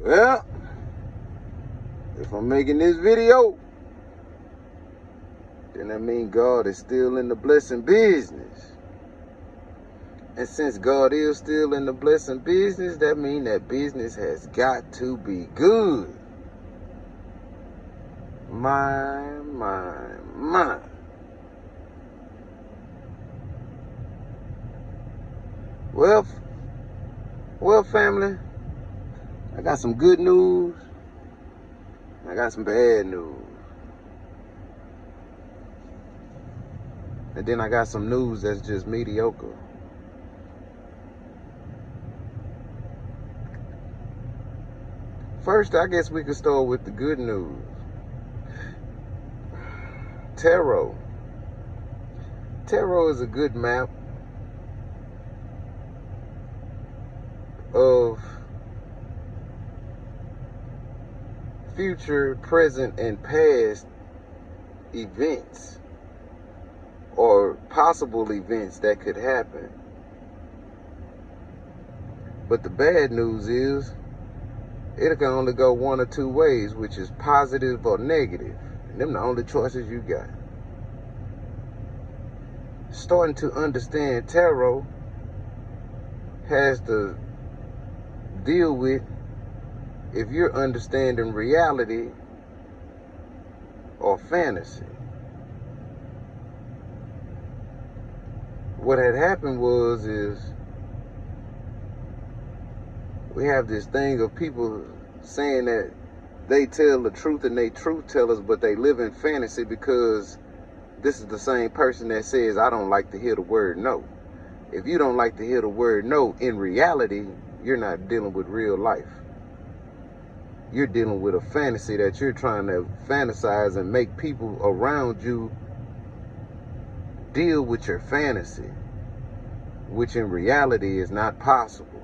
Well, if I'm making this video, then that means God is still in the blessing business. And since God is still in the blessing business, that means that business has got to be good. My. Well, family, I got some good news. I got some bad news. And then I got some news that's just mediocre. First, I guess we could start with the good news. Tarot. Tarot is a good map of future, present, and past events or possible events that could happen. But the bad news is it can only go one or two ways, which is positive or negative. And them the only choices you got. Starting to understand tarot has to deal with if you're understanding reality or fantasy. What had happened is we have this thing of people saying that they tell the truth and they truth tellers, but they live in fantasy because this is the same person that says, I don't like to hear the word no. If you don't like to hear the word no, in reality, you're not dealing with real life. You're dealing with a fantasy that you're trying to fantasize and make people around you deal with your fantasy, which in reality is not possible.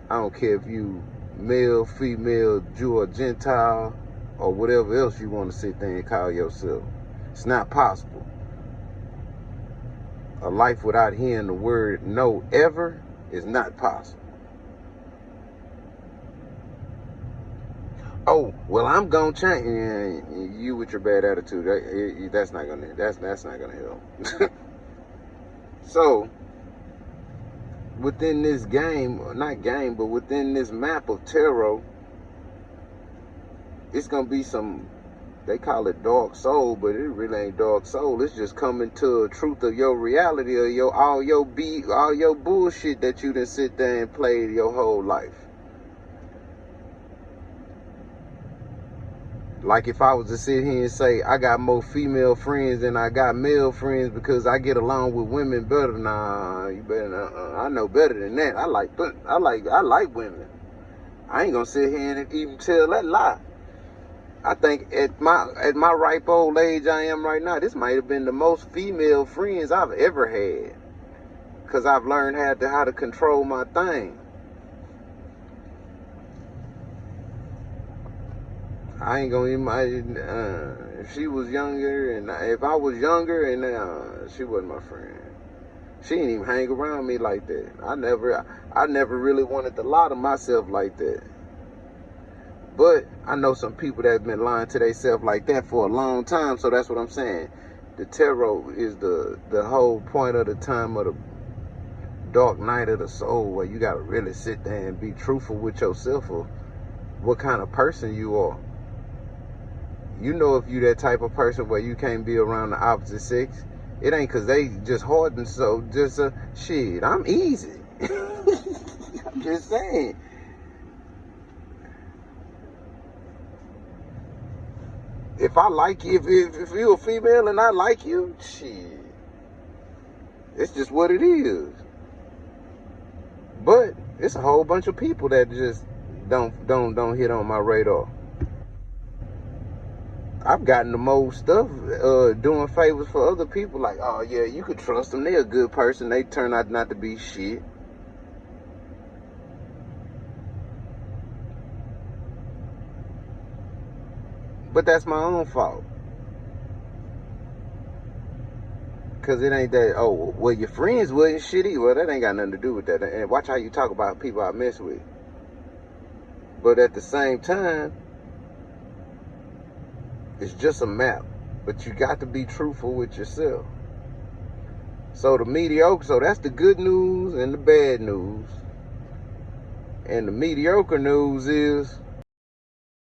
I don't care if you male, female, Jew or Gentile, or whatever else you want to sit there and call yourself. It's not possible. A life without hearing the word no ever is not possible. Oh, well, I'm gonna change. You with your bad attitude, that's not gonna help. So, within this game, not game, but within this map of tarot, it's gonna be some, they call it dark soul, but it really ain't dark soul. It's just coming to a truth of your reality, or all your bullshit that you done sit there and played your whole life. Like if I was to sit here and say I got more female friends than I got male friends because I get along with women better, nah, you better. I know better than that. I like women. I ain't gonna sit here and even tell that lie. I think at my ripe old age I am right now, this might have been the most female friends I've ever had, because I've learned how to control my thing. I ain't gonna imagine if she was younger, and if I was younger, and she wasn't my friend. She didn't even hang around me like that. I never really wanted to lie to myself like that. But I know some people that have been lying to themselves like that for a long time, so that's what I'm saying. The tarot is the whole point of the time of the dark night of the soul, where you gotta really sit there and be truthful with yourself of what kind of person you are. You know, if you that type of person where you can't be around the opposite sex, it ain't because they just hardened, so just shit, I'm easy. I'm just saying. If I like you, if you're a female and I like you, shit, it's just what it is. But it's a whole bunch of people that just don't hit on my radar. I've gotten the most stuff doing favors for other people. Like, oh yeah, you could trust them. They're a good person. They turn out not to be shit. But that's my own fault. Because it ain't that, oh, well, your friends wasn't shitty. Well, that ain't got nothing to do with that. And watch how you talk about people I mess with. But at the same time, it's just a map. But you got to be truthful with yourself. So the mediocre, so that's the good news and the bad news. And the mediocre news is